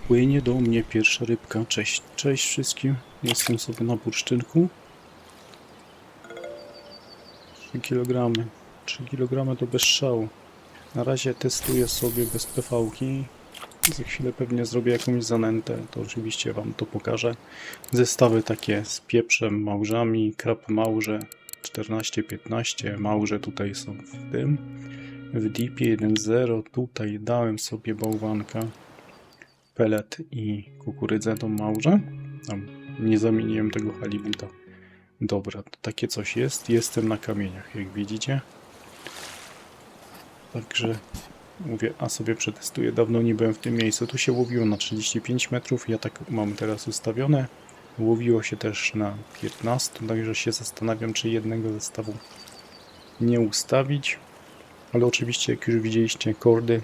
Płynie do mnie pierwsza rybka. Cześć, cześć wszystkim. Jestem sobie na bursztynku. 3 kg. 3 kg to bez szału. Na razie testuję sobie bez PV-ki. Za chwilę pewnie zrobię jakąś zanętę, to oczywiście wam to pokażę. Zestawy takie z pieprzem, małżami, krab małże 14-15, małże tutaj są w tym. W dipie 1.0 tutaj dałem sobie bałwanka, pelet i kukurydzę tą małżę. Tam nie zamieniłem tego halibuta. Dobra, to takie coś jest. Jestem na kamieniach, jak widzicie. Także mówię, a sobie przetestuję. Dawno nie byłem w tym miejscu. Tu się łowiło na 35 metrów. Ja tak mam teraz ustawione. Łowiło się też na 15, także się zastanawiam, czy jednego zestawu nie ustawić. Ale oczywiście, jak już widzieliście kordy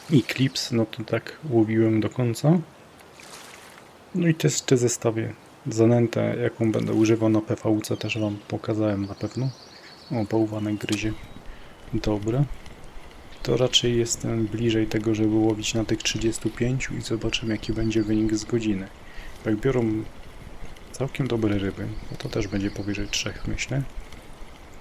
i clips, no to tak łowiłem do końca. No i też te zestawy. Zanętę, jaką będę używał na PVC, też wam pokazałem na pewno. O, bałwanek gryzie. Dobra. To raczej jestem bliżej tego, żeby łowić na tych 35 i zobaczymy, jaki będzie wynik z godziny. Jak biorą całkiem dobre ryby, no to też będzie powyżej 3, myślę.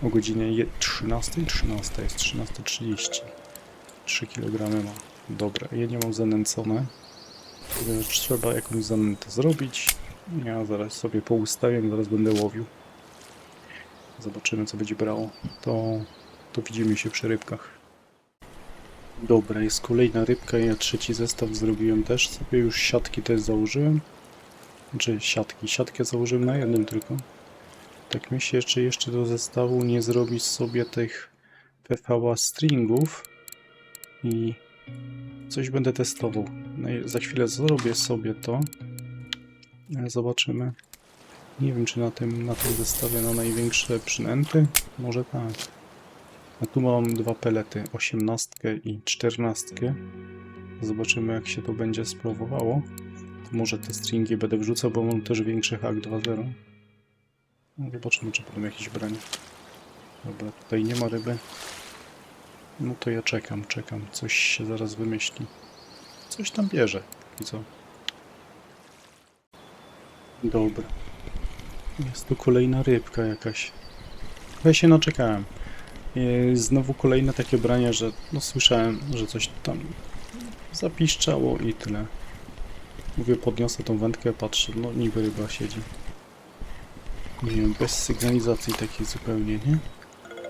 O godzinie 13, 13 jest 13:30. 3 kg ma. Dobra, ja nie mam zanęcone. Trzeba jakąś zanętę zrobić. Ja zaraz sobie poustawiam, zaraz będę łowił. Zobaczymy, co będzie brało. To widzimy się przy rybkach. Dobra, jest kolejna rybka. Ja trzeci zestaw zrobiłem też. Sobie już siatki też założyłem. Czy siatkę założyłem na jednym tylko. Tak myślę, czy jeszcze do zestawu nie zrobić sobie tych PVA stringów. I coś będę testował. No i za chwilę zrobię sobie to. Zobaczymy. Nie wiem, czy na tym zestawie na największe przynęty. Może tak. A tu mam dwa pelety, 18 i 14. Zobaczymy, jak się to będzie sprawowało. To może te stringi będę wrzucał, bo mam też większy hak 2.0. No, zobaczymy, czy będą jakieś branie. Dobra, tutaj nie ma ryby. No to ja czekam. Coś się zaraz wymyśli. Coś tam bierze, i co? Dobra. Jest tu kolejna rybka jakaś. Ja się naczekałem. Znowu kolejne takie branie, że no słyszałem, że coś tam zapiszczało i tyle. Mówię, podniosę tą wędkę, patrzę, no niby ryba siedzi. Nie wiem, bez sygnalizacji takiej zupełnie, nie?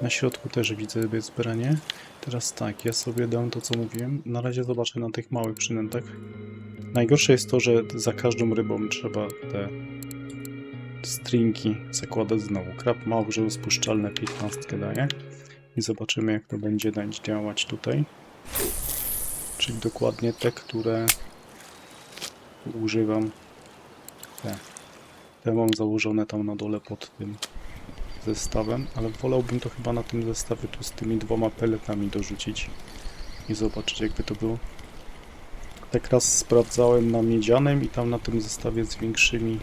Na środku też widzę jest branie. Teraz tak, ja sobie dam to, co mówiłem. Na razie zobaczę na tych małych przynętach. Najgorsze jest to, że za każdą rybą trzeba te stringi zakładać znowu. Krab małże rozpuszczalne 15 daje. I zobaczymy, jak to będzie działać tutaj. Czyli dokładnie te, które używam. Te mam założone tam na dole pod tym zestawem, ale wolałbym to chyba na tym zestawie tu z tymi dwoma peletami dorzucić i zobaczyć, jakby to było. Tak raz sprawdzałem na miedzianym i tam na tym zestawie z większymi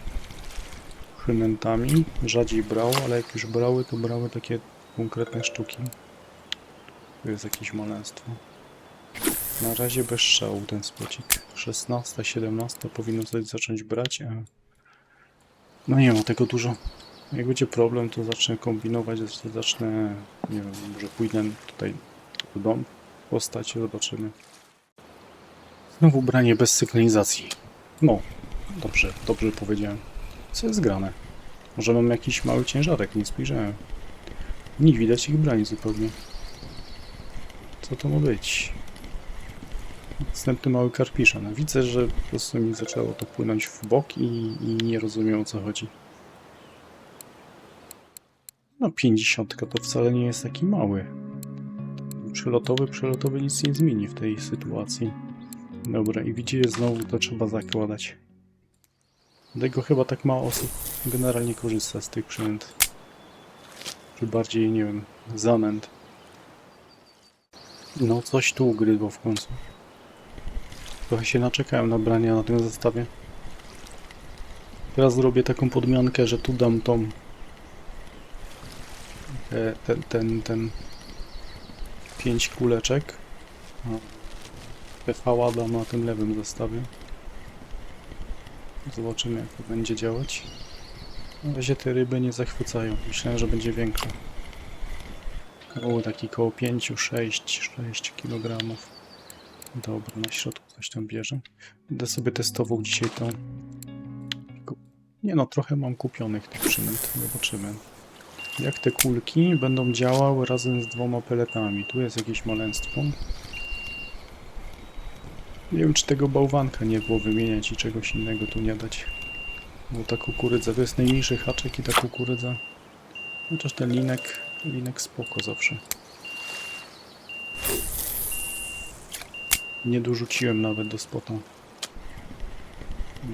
przynętami rzadziej brało, ale jak już brały, to brały takie konkretne sztuki. Tu jest jakieś malenstwo. Na razie bez szału ten spocik. 16, 17 powinno coś zacząć brać, a no nie ma tego dużo. Jak będzie problem, to zacznę kombinować, zacznę, nie wiem, może pójdę tutaj do domu, postać, zobaczymy. Znowu branie bez sygnalizacji. No, dobrze powiedziałem. Co jest grane? Może mam jakiś mały ciężarek, nie spojrzałem. Nie widać ich brani zupełnie. Co to ma być? Następny mały karpiszon. No, widzę, że po prostu mi zaczęło to płynąć w bok i nie rozumiem, o co chodzi. No 50 to wcale nie jest taki mały. Przelotowy nic nie zmieni w tej sytuacji. Dobra, i widzicie, znowu to trzeba zakładać. Dlatego chyba tak mało osób generalnie korzysta z tych przynęt. Czy bardziej, nie wiem, zanęt. No coś tu ugryzło w końcu. Trochę się naczekałem na brania na tym zestawie. Teraz zrobię taką podmiankę, że tu dam tą ten 5 kuleczek. PV dam na tym lewym zestawie. Zobaczymy, jak to będzie działać. Na razie te ryby nie zachwycają. Myślałem, że będzie większa. O, taki koło 5, 6 kg. Dobra, na środku coś tam bierze. Będę sobie testował dzisiaj tą... Nie no, trochę mam kupionych tych przynęt. Zobaczymy. Jak te kulki będą działały razem z 2 peletami. Tu jest jakieś maleństwo. Nie wiem, czy tego bałwanka nie było wymieniać i czegoś innego tu nie dać. Bo ta kukurydza to jest najmniejszy haczek i ta kukurydza. Chociaż ten linek spoko zawsze. Nie dorzuciłem nawet do spota.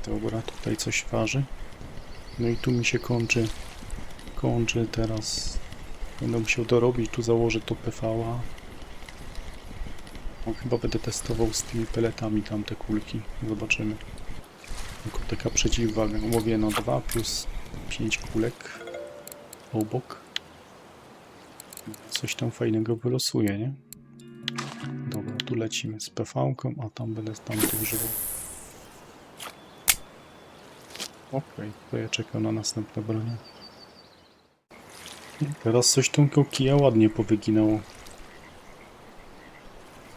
Dobra, tutaj coś waży. No i tu mi się kończy teraz. Będę musiał dorobić, tu założę to PV-a. No, chyba będę testował z tymi peletami tamte kulki. Zobaczymy. Tylko taka przeciwwaga. Łowię na 2 plus 5 kulek obok. Coś tam fajnego wylosuje, nie? Dobra, tu lecimy z PV-ką, a tam będę tamto używał. Okej, to ja czekam na następne bronie. Teraz coś tą kija ładnie powyginało.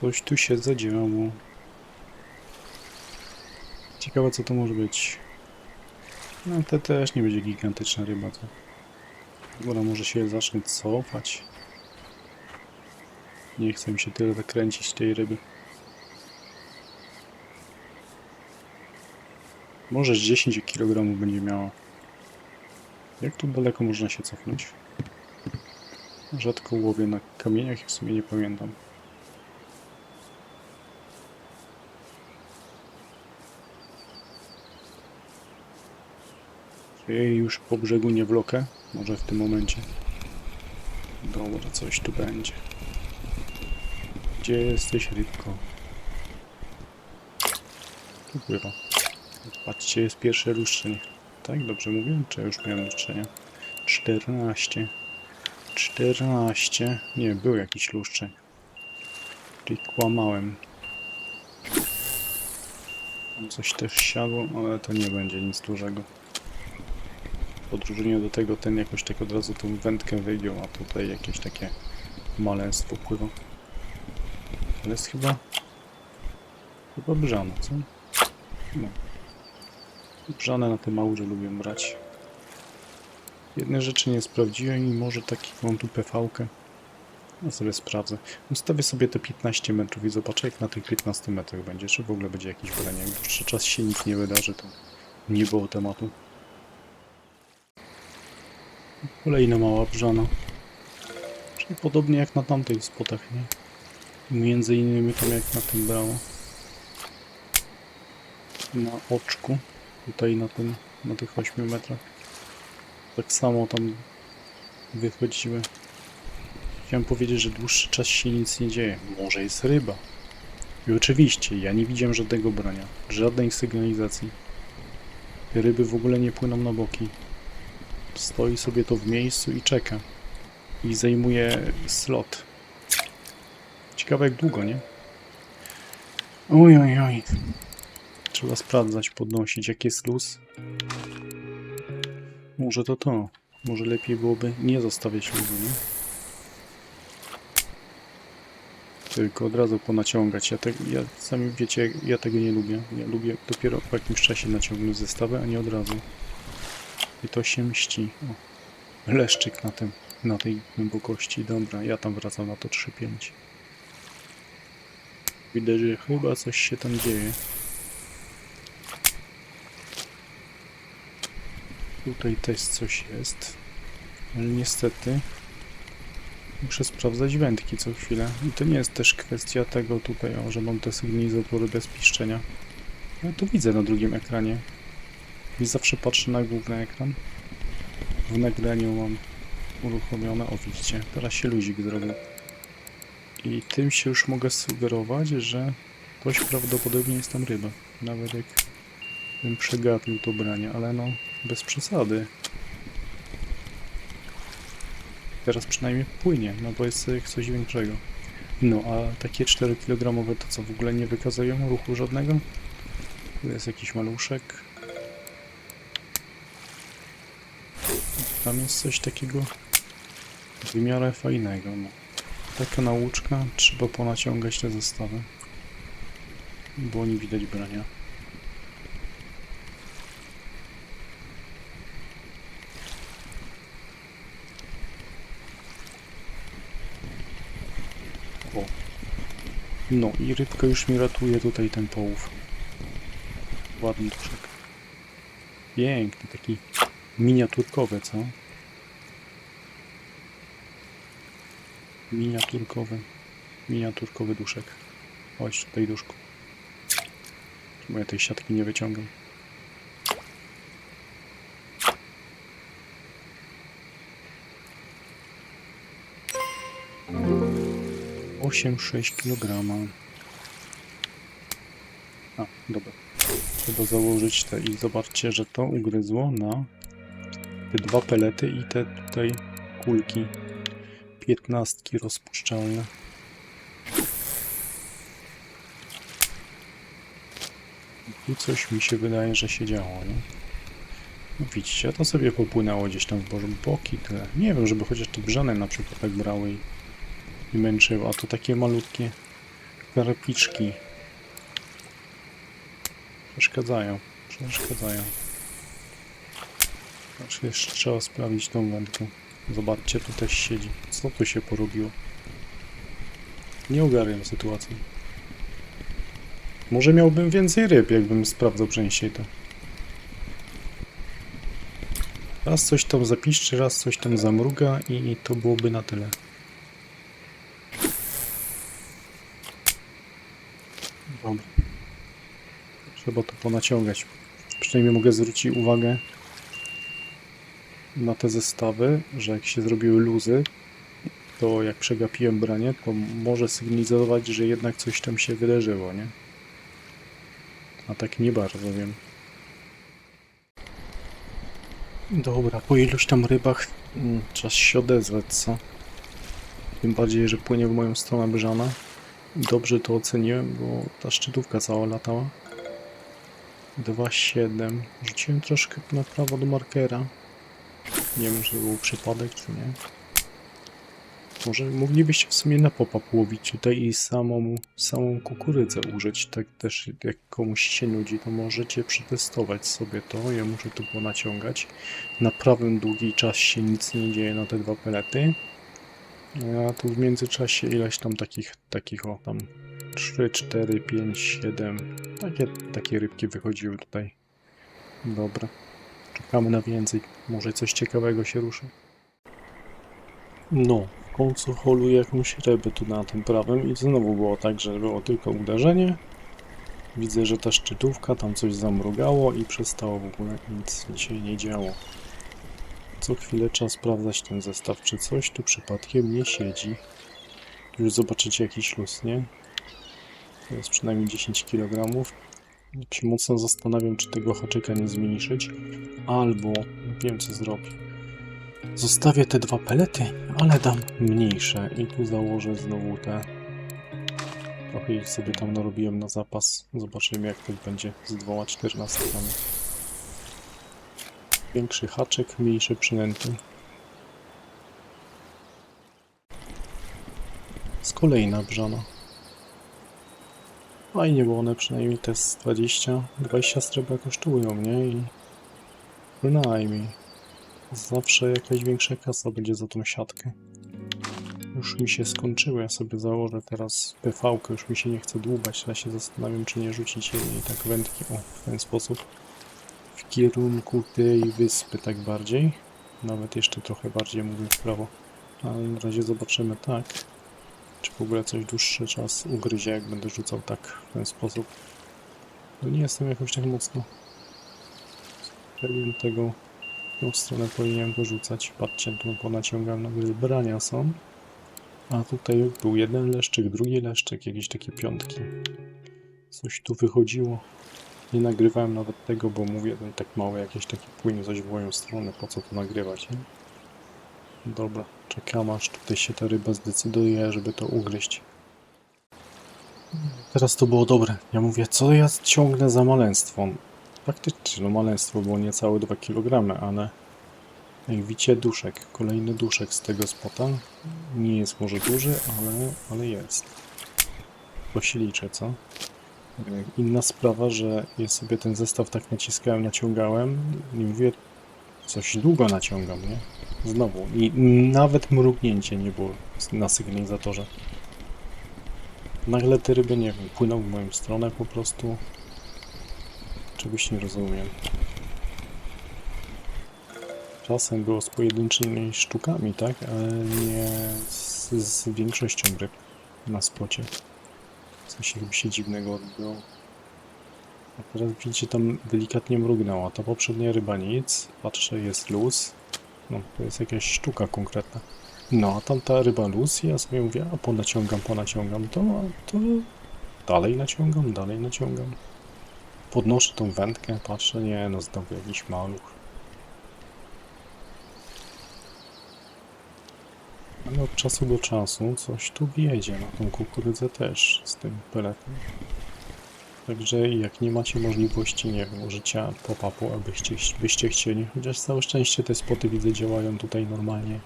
Coś tu się zadziało. Ciekawe, co to może być. No, to też nie będzie gigantyczna ryba, to... Dobra, może się zacznie cofać. Nie chcę mi się tyle zakręcić tej ryby. Może z 10 kg będzie miała. Jak tu daleko można się cofnąć? Rzadko łowię na kamieniach i w sumie nie pamiętam. Czy jej już po brzegu nie wlokę? Może w tym momencie. Dobra, coś tu będzie. Gdzie jesteś, rybko? Tu pływa. Patrzcie, jest pierwsze luszczenie. Tak, dobrze mówię? Czy ja już miałem luszczenia? 14. 14. Nie, był jakiś luszczeń. Czyli kłamałem. Tam coś też siadło, ale to nie będzie nic dużego. W odróżnieniu do tego ten jakoś tak od razu tą wędkę wygiął, a tutaj jakieś takie maleństwo pływa. Ale jest chyba brzane, co? No. Brzane na te małże lubię brać. Jedne rzeczy nie sprawdziłem i może taki mam tu PV-kę. Ja sobie sprawdzę. Ustawię sobie te 15 metrów i zobaczę, jak na tych 15 metrach będzie. Czy w ogóle będzie jakiś branie. Jak dłuższy czas się nic nie wydarzy, to nie było tematu. Kolejna mała brzana. Czyli podobnie jak na tamtych spotach, nie? Między innymi tam jak na tym brało. Na oczku. Tutaj na tych 8 metrach. Tak samo tam wychodziły. Chciałem powiedzieć, że dłuższy czas się nic nie dzieje. Może jest ryba. I oczywiście, ja nie widziałem żadnego brania. Żadnej sygnalizacji. Te ryby w ogóle nie płyną na boki. Stoi sobie to w miejscu i czeka. I zajmuje slot. Ciekawe jak długo, nie? Oj, oj, oj. Trzeba sprawdzać, podnosić, jaki jest luz. Może to. Może lepiej byłoby nie zostawiać luzu, nie? Tylko od razu ponaciągać. Ja sami wiecie, ja tego nie lubię. Ja lubię dopiero po jakimś czasie naciągnąć zestawy, a nie od razu. I to się mści. O, leszczyk na tej głębokości. Dobra, ja tam wracam na to 3,5. Widać, że chyba coś się tam dzieje. Tutaj też coś jest. Ale niestety muszę sprawdzać wędki co chwilę. I to nie jest też kwestia tego tutaj, że mam te sygnalizatory bez piszczenia. Ja to widzę na drugim ekranie. I zawsze patrzę na główny ekran. W nagraniu mam uruchomione. O, widzicie, teraz się luzik zrobił. I tym się już mogę sugerować, że dość prawdopodobnie jest tam ryba. Nawet jak bym przegapił to branie, ale no bez przesady. Teraz przynajmniej płynie, no bo jest coś większego. No, a takie 4 kg to co, w ogóle nie wykazują ruchu żadnego? Tu jest jakiś maluszek. Tam jest coś takiego w miarę fajnego. No. Taka nauczka, trzeba ponaciągać te zestawy, bo nie widać brania. O. No i rybka już mi ratuje tutaj ten połów. Ładny duszek. Piękny, taki miniaturkowy, co? Miniaturkowy duszek. Chodź tutaj, duszku. Czemu ja tej siatki nie wyciągam? Osiem 6 kg. A, dobra. Trzeba założyć te i zobaczcie, że to ugryzło na te dwa pelety i te tutaj kulki 15 rozpuszczalne. I coś mi się wydaje, że się działo, nie? No widzicie, to sobie popłynęło gdzieś tam w boki, tyle. Nie wiem, żeby chociaż te brzany na przykład tak brały i męczyły, a to takie malutkie karapiczki przeszkadzają. Znaczy jeszcze trzeba sprawdzić tą wędkę. Zobaczcie, tu też siedzi. Co tu się porobiło? Nie ogarniam sytuacji. Może miałbym więcej ryb, jakbym sprawdzał częściej to. Raz coś tam zapiszczy, raz coś tam zamruga i to byłoby na tyle. Dobra. Trzeba to ponaciągać. Przynajmniej mogę zwrócić uwagę na te zestawy, że jak się zrobiły luzy, to jak przegapiłem branie, to może sygnalizować, że jednak coś tam się wydarzyło, nie? A tak nie bardzo wiem. Dobra, po iluś tam rybach czas się odezwać, co? Tym bardziej, że płynie w moją stronę brzana. Dobrze to oceniłem, bo ta szczytówka cała latała. 2,7. Rzuciłem troszkę na prawo do markera. Nie wiem, czy był przypadek, czy nie. Może moglibyście w sumie na pop-up łowić tutaj i samą kukurydzę użyć. Tak też jak komuś się nudzi, to możecie przetestować sobie to. Ja muszę tu ponaciągać. Na prawym długi czas się nic nie dzieje na te dwa pelety. A tu w międzyczasie ileś tam takich o tam 3, 4, 5, 7. Takie rybki wychodziły tutaj. Dobra. Czekamy na więcej. Może coś ciekawego się ruszy. No, w końcu holuję jakąś rybę tu na tym prawym i znowu było tak, że było tylko uderzenie. Widzę, że ta szczytówka tam coś zamrugało i przestało w ogóle nic się nie działo. Co chwilę trzeba sprawdzać ten zestaw, czy coś tu przypadkiem nie siedzi. Już zobaczycie jakiś luz, nie? To jest przynajmniej 10 kg. Się mocno zastanawiam, czy tego haczyka nie zmniejszyć, albo wiem co zrobię. Zostawię te dwa pelety, ale dam mniejsze i tu założę znowu te. Trochę ich sobie tam narobiłem na zapas. Zobaczymy jak to będzie z 2,14. Większy haczyk, mniejsze przynęty. Z kolejna brzana. Fajnie, bo one przynajmniej te z 20 srebra kosztują, nie? I bynajmniej. Zawsze jakaś większa kasa będzie za tą siatkę. Już mi się skończyły, ja sobie założę teraz PV-kę, już mi się nie chce dłubać, ja się zastanawiam, czy nie rzucić jej tak wędki, o, w ten sposób. W kierunku tej wyspy tak bardziej. Nawet jeszcze trochę bardziej mówię w prawo. Ale na razie zobaczymy tak. Czy w ogóle coś dłuższy czas ugryzie, jak będę rzucał tak w ten sposób. No nie jestem jakoś tak mocno pewien tego, w tą stronę powinienem to rzucać. Patrzcie, tu ponaciągam, nawet brania są. A tutaj był jeden leszczyk, drugi leszczyk, jakieś takie piątki. Coś tu wychodziło. Nie nagrywałem nawet tego, bo mówię, no tak mało jakieś takie płynie coś w moją stronę, po co to nagrywać, nie? Dobra, czekam aż tutaj się ta ryba zdecyduje, żeby to ugryźć. Teraz to było dobre. Ja mówię, co ja ciągnę za maleństwo? Faktycznie, no maleństwo było niecałe 2 kg, ale Jak widzicie, duszek. Kolejny duszek z tego spota. Nie jest może duży, ale jest. To się liczy, co? Inna sprawa, że ja sobie ten zestaw tak naciskałem, naciągałem i mówię, coś długo naciągam, nie? Znowu. I nawet mrugnięcie nie było na sygnalizatorze. Nagle te ryby, nie wiem, płyną w moją stronę po prostu. Czegoś nie rozumiem. Czasem było z pojedynczymi sztukami, tak? Ale nie z większością ryb na spocie. Coś jakby się dziwnego odbyło. A teraz widzicie, tam delikatnie mrugnęła. Ta poprzednia ryba nic. Patrzę, jest luz. No, to jest jakaś sztuka konkretna. No, a tamta ryba luz, ja sobie mówię, a ponaciągam, to dalej naciągam. Podnoszę tą wędkę, patrzę, nie no, znowu jakiś maluch. Ale od czasu do czasu coś tu wjedzie na tą kukurydzę też z tym peletem. Także jak nie macie możliwości, nie wiem, użycia pop-upu, byście chcieli, chociaż całe szczęście te spoty widzę działają tutaj normalnie.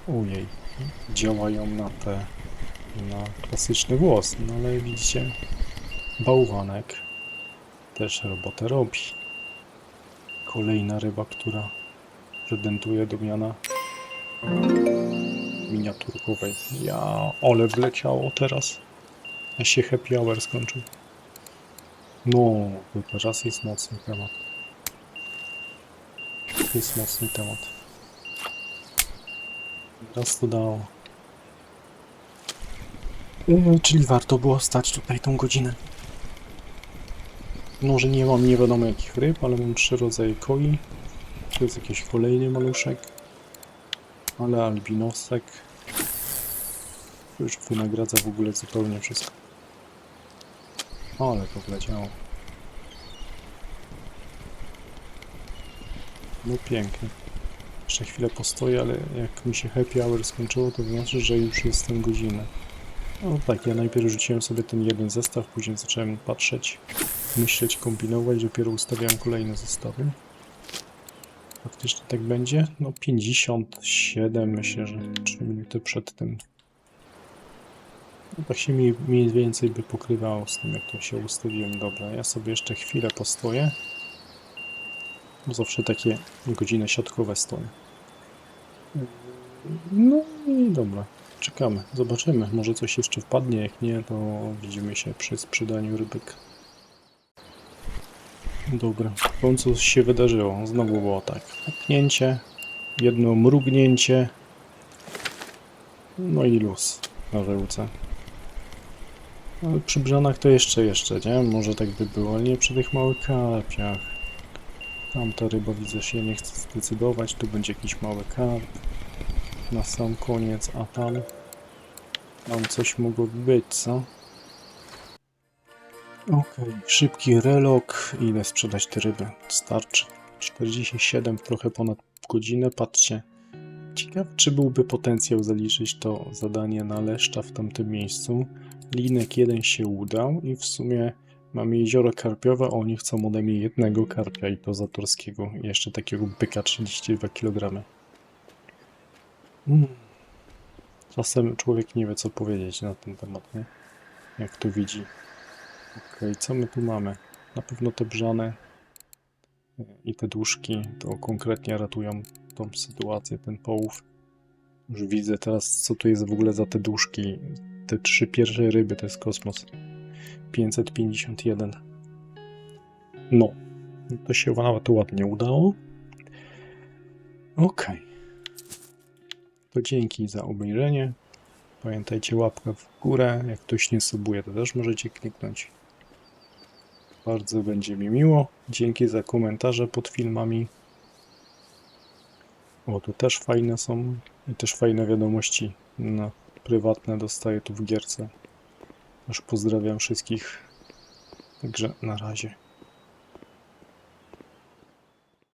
Ujej, działają na klasyczny głos, no ale widzicie, bałwanek też robotę robi. Kolejna ryba, która pretenduje do miana miniaturkowej. Ale wleciało teraz. A się happy hour skończył. No, to teraz jest mocny temat. To jest mocny temat. Raz to dało. Czyli warto było stać tutaj tą godzinę. Może nie mam nie wiadomo jakich ryb, ale mam 3 rodzaje koi. Tu jest jakiś kolejny maluszek. Ale albinosek. To już wynagradza w ogóle zupełnie wszystko. Ale to wleciało. No pięknie. Jeszcze chwilę postoję, ale jak mi się happy hour skończyło, to znaczy, że już jestem godzinę. No tak, ja najpierw rzuciłem sobie ten jeden zestaw, później zacząłem patrzeć, myśleć, kombinować, dopiero ustawiałem kolejne zestawy. Faktycznie tak będzie? No 57, myślę, że 3 minuty przed tym. No tak się mniej więcej by pokrywało z tym, jak to się ustawiłem. Dobra, ja sobie jeszcze chwilę postoję. Bo zawsze takie godziny siatkowe stoję. No i dobra, czekamy, zobaczymy. Może coś jeszcze wpadnie, jak nie, to widzimy się przy sprzedaniu rybek. Dobra, w końcu coś się wydarzyło. Znowu było tak. Puknięcie, jedno mrugnięcie, no i luz na żełce. Ale przy brzanach to jeszcze, nie? Może tak by było, ale nie przy tych małych karpiach. Tamta ryba, widzę, się nie chce zdecydować. Tu będzie jakiś mały karp na sam koniec, a tam coś mogło być, co? Okej, szybki relok. Ile sprzedać te ryby? Starczy. 47, trochę ponad godzinę. Patrzcie. Ciekaw, czy byłby potencjał zaliczyć to zadanie na leszcza w tamtym miejscu. Linek jeden się udał i w sumie mamy jezioro karpiowe, a oni chcą ode mnie jednego karpia i to zatorskiego. I jeszcze takiego byka 32 kg. Czasem człowiek nie wie, co powiedzieć na ten temat, nie? Jak to widzi. Okej, co my tu mamy? Na pewno te brzane i te duszki to konkretnie ratują tą sytuację, ten połów. Już widzę teraz, co tu jest w ogóle za te duszki. Te 3 pierwsze ryby to jest kosmos. 551. No, to się nawet ładnie udało. Okej. To dzięki za obejrzenie. Pamiętajcie, łapkę w górę. Jak ktoś nie subuje, to też możecie kliknąć. Bardzo będzie mi miło. Dzięki za komentarze pod filmami. O, tu też fajne są. I też fajne wiadomości prywatne dostaję tu w gierce. Już pozdrawiam wszystkich. Także na razie.